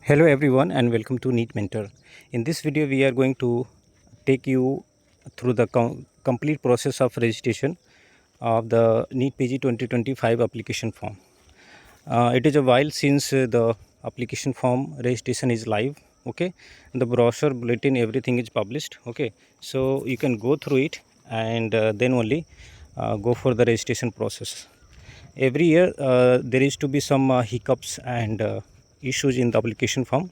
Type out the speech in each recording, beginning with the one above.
Hello everyone and welcome to NEET Mentor. In this video we are going to take you through the complete process of registration of the NEET PG 2025 application form. It is a while since the application form registration is live. Okay, the brochure, bulletin, everything is published. Okay, so you can go through it and then only go for the registration process. Every year there is to be some hiccups and issues in the application form.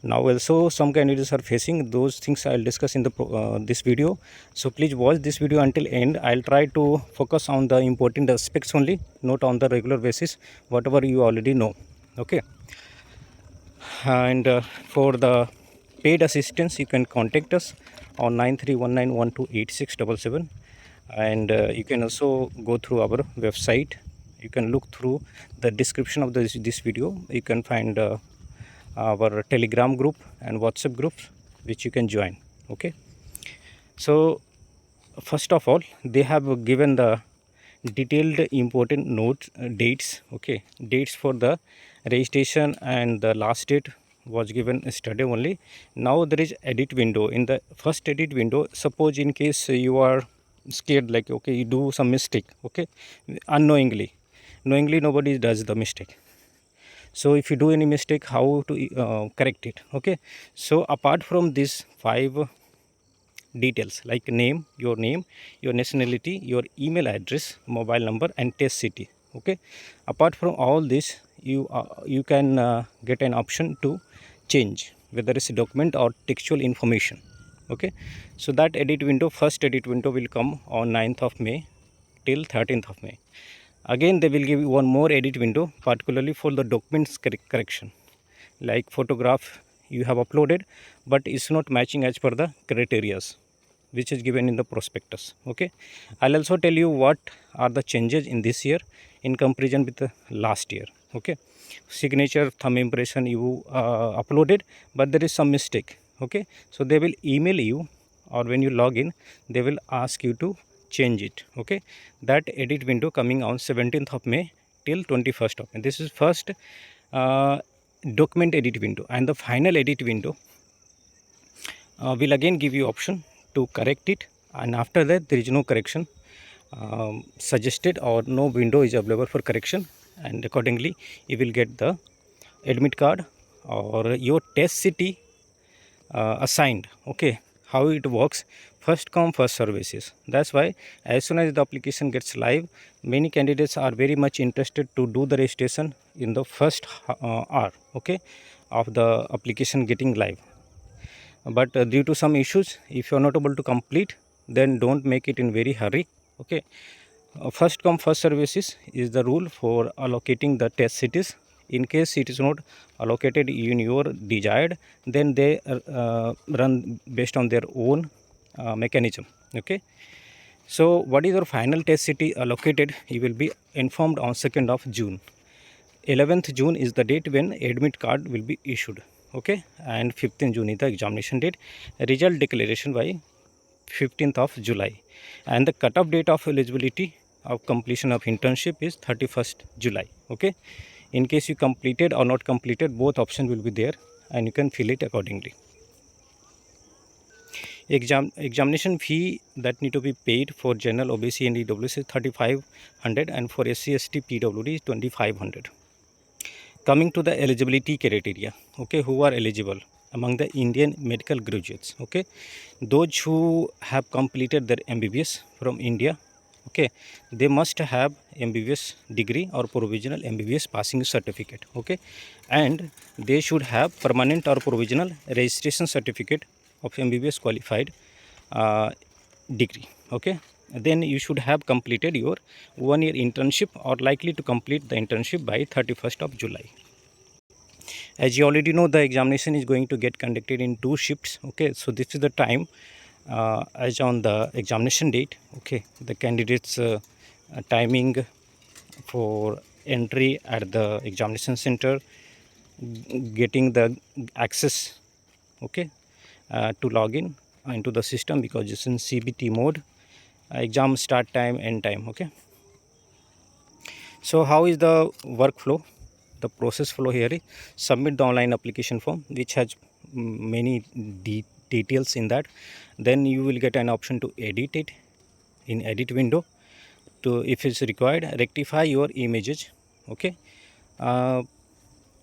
Now also some candidates are facing those things. I'll discuss in the this video, so please watch this video until end. I'll try to focus on the important aspects only, not on the regular basis whatever you already know. Okay, and for the paid assistance you can contact us on 9319128677, and you can also go through our website. You can look through the description of this video. You can find our Telegram group and WhatsApp groups which you can join. Okay, so first of all they have given the detailed important notes, dates. Okay, dates for the registration, and the last date was given yesterday only. Now there is edit window. In the first edit window, suppose in case you are scared, like okay, you do some mistake, okay, unknowingly, knowingly nobody does the mistake. So if you do any mistake, how to correct it? Okay, so apart from these 5 details like name, your nationality, your email address, mobile number, and test city. Okay, apart from all this, you can get an option to change whether it's a document or textual information. Okay, so that edit window, first edit window, will come on 9th of May till 13th of May. Again they will give you one more edit window, particularly for the documents correction, like photograph you have uploaded but it's not matching as per the criteria which is given in the prospectus. Okay, I'll also tell you what are the changes in this year in comparison with the last year. Okay, signature, thumb impression you uploaded, but there is some mistake. Okay, so they will email you, or when you log in they will ask you to change it. Okay, that edit window coming on 17th of May till 21st of May. This is first document edit window, and the final edit window will again give you option to correct it, and after that there is no correction suggested, or no window is available for correction, and accordingly you will get the admit card or your test city assigned. Okay, how it works, first come first services. That's why as soon as the application gets live, many candidates are very much interested to do the registration in the first hour, okay, of the application getting live. But due to some issues, if you are not able to complete, then don't make it in very hurry. Okay, first come first services is the rule for allocating the test cities. In case it is not allocated in your desired, then they run based on their own mechanism. Okay, so what is your final test city allocated, you will be informed on 2nd of June. 11th June is the date when admit card will be issued. Okay, and 15th June is the examination date. Result declaration by 15th of July, and the cutoff date of eligibility of completion of internship is 31st July. Okay, in case you completed or not completed, both options will be there and you can fill it accordingly. Examination fee that need to be paid for general, OBC and EWS is 3500, and for SC ST PWD is 2500. Coming to the eligibility criteria, okay, who are eligible among the Indian medical graduates? Okay, those who have completed their MBBS from India, okay, they must have MBBS degree or provisional MBBS passing certificate. Okay, and they should have permanent or provisional registration certificate of MBBS qualified degree. Okay, then you should have completed your 1-year internship or likely to complete the internship by 31st of July. As you already know, the examination is going to get conducted in 2 shifts. Okay, so this is the time as on the examination date. Okay, the candidates timing for entry at the examination center, getting the access, okay, to log in into the system, because it's in CBT mode, exam start time, end time. Okay, so how is the workflow? the process flow here is submit the online application form, which has many details in that. Then you will get an option to edit it in edit window, to if it's required rectify your images. Okay,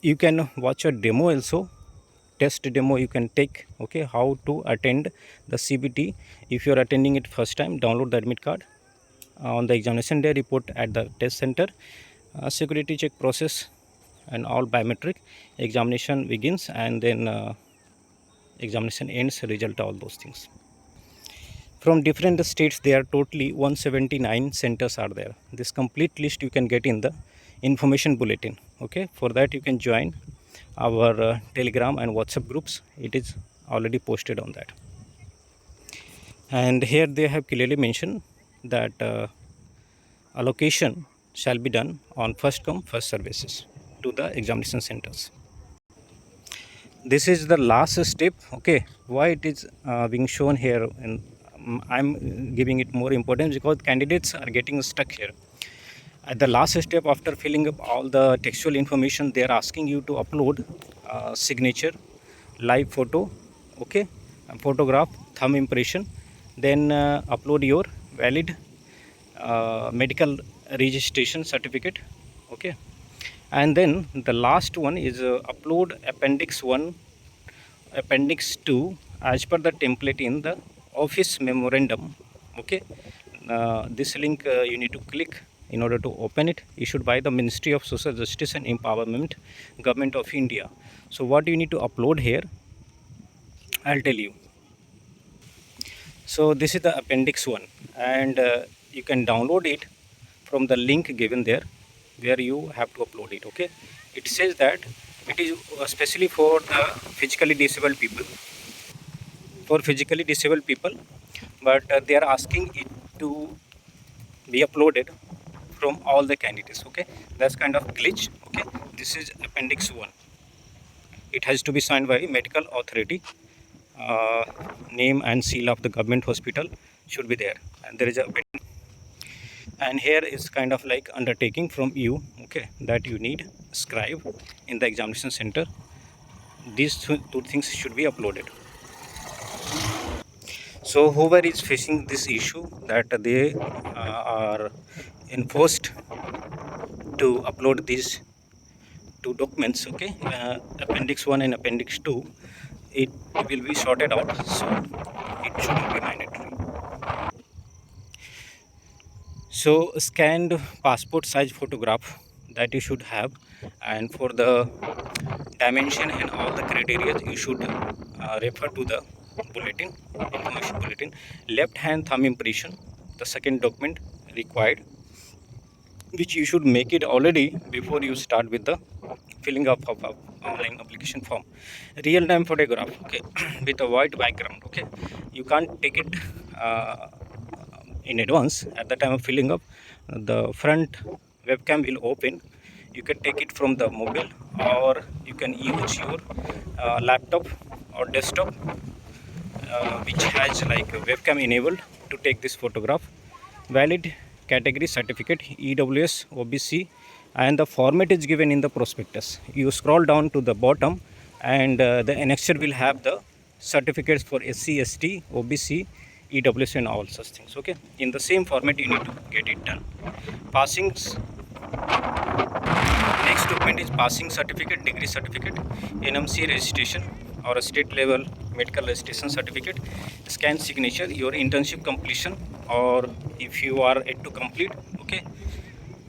you can watch a demo also, test demo you can take. Okay, how to attend the CBT. If you are attending it first time, download the admit card. On the examination day, report at the test center, security check process and all biometric. Examination begins and then examination ends, result, all those things. From different states, there are totally 179 centers are there. This complete list you can get in the information bulletin. Okay, for that you can join our Telegram and WhatsApp groups. It is already posted on that. And here they have clearly mentioned that allocation shall be done on first come first services to the examination centers. This is the last step. Okay, why it is being shown here, and I'm giving it more importance because candidates are getting stuck here. At the last step, after filling up all the textual information, they are asking you to upload signature, live photo, okay, photograph, thumb impression, then upload your valid medical registration certificate. Okay, and then the last one is upload appendix 1, appendix 2 as per the template in the office memorandum. Okay, this link you need to click in order to open it, issued by the Ministry of Social Justice and Empowerment, Government of India. So what you need to upload here, I'll tell you. So this is the appendix 1, and you can download it from the link given there where you have to upload it. Okay, it says that it is especially for the physically disabled people, but they are asking it to be uploaded from all the candidates. Okay, that's kind of glitch. Okay, this is appendix 1. It has to be signed by medical authority. Name and seal of the government hospital should be there, and there is a and here is kind of like undertaking from you. Okay, that you need scribe in the examination center. These two things should be uploaded. So whoever is facing this issue that they are enforced to upload these two documents, okay, appendix 1 and appendix 2, it will be sorted out, so it shouldn't be mandatory. So scanned passport size photograph that you should have, and for the dimension and all the criteria you should refer to the bulletin, information bulletin. Left hand thumb impression, the second document required, which you should make it already before you start with the filling up of online application form. Real time photograph, okay, with a white background. Okay, you can't take it in advance. At the time of filling up, the front webcam will open. You can take it from the mobile, or you can use your laptop or desktop which has like a webcam enabled to take this photograph. Valid category certificate, EWS, OBC, and the format is given in the prospectus. You scroll down to the bottom, and the annexure will have the certificates for SC, ST, OBC, EWS, and all such things. Okay, in the same format you need to get it done. Passings. Next document is passing certificate, degree certificate, NMC registration or a state level medical registration certificate, scan signature, your internship completion, or if you are yet to complete, okay,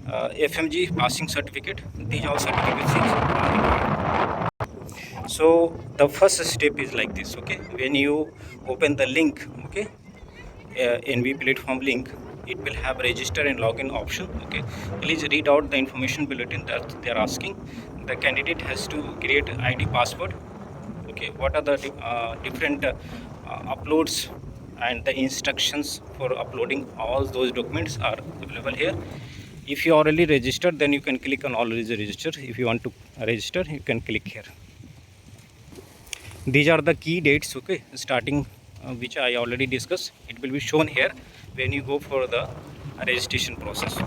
FMG passing certificate. These all certificates are required. So the first step is like this. Okay, when you open the link, okay, NV platform link, it will have register and login option. Okay, please read out the information bulletin that they are asking. The candidate has to create ID password. Okay, what are the different uploads and the instructions for uploading all those documents are available here. If you already registered, then you can click on already register. If you want to register, you can click here. These are the key dates, okay, starting which I already discussed. It will be shown here when you go for the registration process.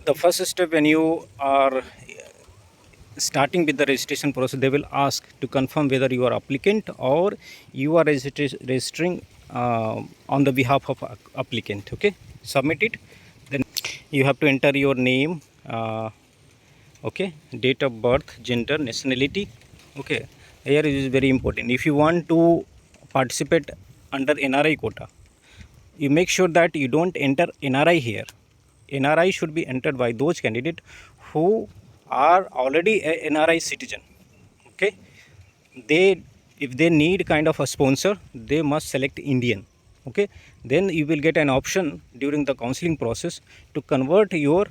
The first step, when you are starting with the registration process, they will ask to confirm whether you are applicant or you are registering on the behalf of applicant. Okay, submit it. Then you have to enter your name, okay, date of birth, gender, nationality. Okay, here it is very important. If you want to participate under NRI quota, you make sure that you don't enter NRI here. NRI should be entered by those candidates who are already a NRI citizen. Okay, they, if they need kind of a sponsor, they must select Indian. Okay, then you will get an option during the counseling process to convert your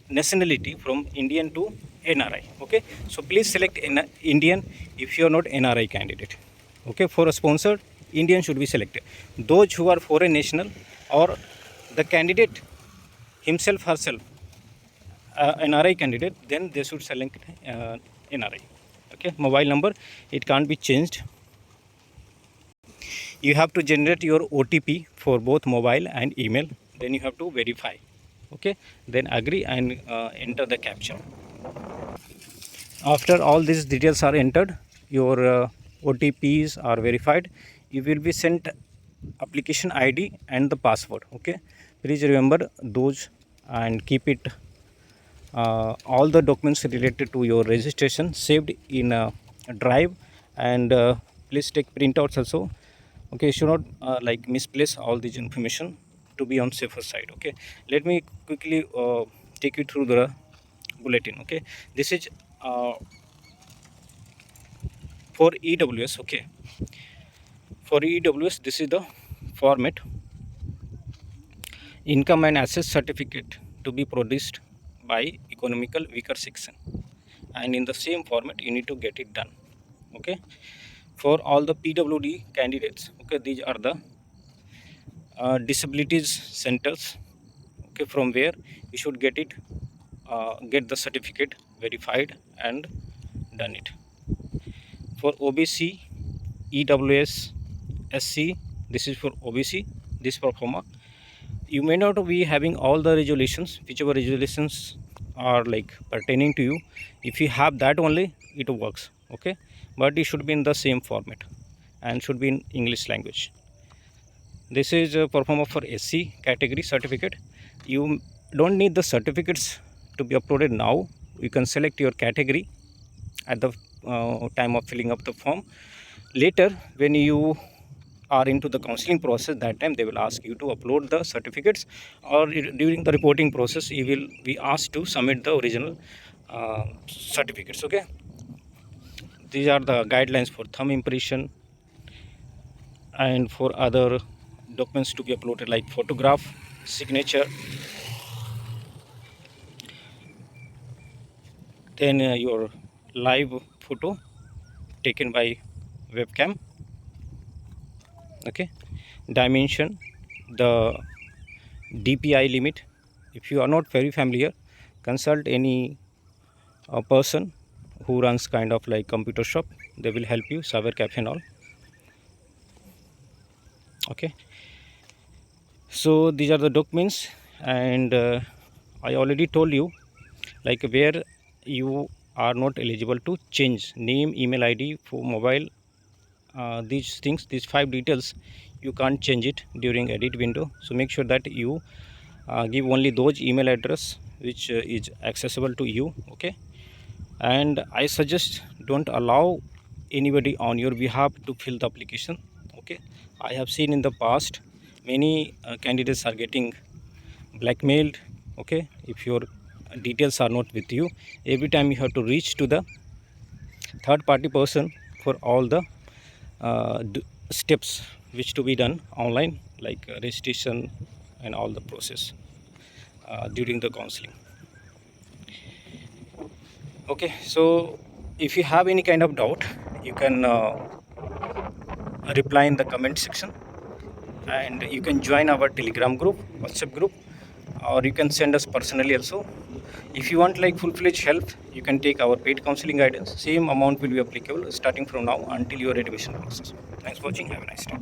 nationality from Indian to NRI. Okay, so please select Indian if you are not NRI candidate. Okay, for a sponsored, Indian should be selected. Those who are foreign national or the candidate himself herself NRI candidate, then they should select NRI. Okay, mobile number, it can't be changed. You have to generate your OTP for both mobile and email. Then you have to verify. Okay, then agree and enter the captcha. After all these details are entered, your OTPs are verified, you will be sent application ID and the password. Okay, please remember those and keep it all the documents related to your registration saved in a drive, and please take printouts also. Okay, you should not like misplace all this information to be on safer side. Okay, let me quickly take you through the bulletin. Okay, this is for EWS. Okay, for EWS, this is the format: income and assets certificate to be produced by economical weaker section, and in the same format you need to get it done. Okay, for all the PWD candidates, okay, these are the disabilities centers, okay, from where you should get it, get the certificate verified and done it. For OBC, EWS, SC, this is for OBC, this performer. You may not be having all the resolutions, whichever resolutions are like pertaining to you. If you have that only, it works. Okay, but it should be in the same format and should be in English language. This is a performer for SC category certificate. You don't need the certificates to be uploaded now. You can select your category at the time of filling up the form. Later, when you are into the counseling process, that time they will ask you to upload the certificates, or during the reporting process you will be asked to submit the original certificates. Okay, these are the guidelines for thumb impression and for other documents to be uploaded like photograph, signature, then your live photo taken by webcam. Okay, dimension, the DPI limit. If you are not very familiar, consult any person who runs kind of like computer shop. They will help you, cyber cafe and all. Okay, so these are the documents, and I already told you like where you are not eligible to change name, email ID, for mobile, these things, these 5 details you can't change it during edit window. So make sure that you give only those email address which is accessible to you. Okay, and I suggest don't allow anybody on your behalf to fill the application. Okay, I have seen in the past many candidates are getting blackmailed. Okay, if your details are not with you, every time you have to reach to the third party person for all the steps which to be done online, like registration and all the process during the counseling. Okay, so if you have any kind of doubt, you can reply in the comment section, and you can join our Telegram group, WhatsApp group, or you can send us personally also. If you want like full-fledged help, you can take our paid counseling guidance. Same amount will be applicable starting from now until your admission process. Thanks for watching. Have a nice day.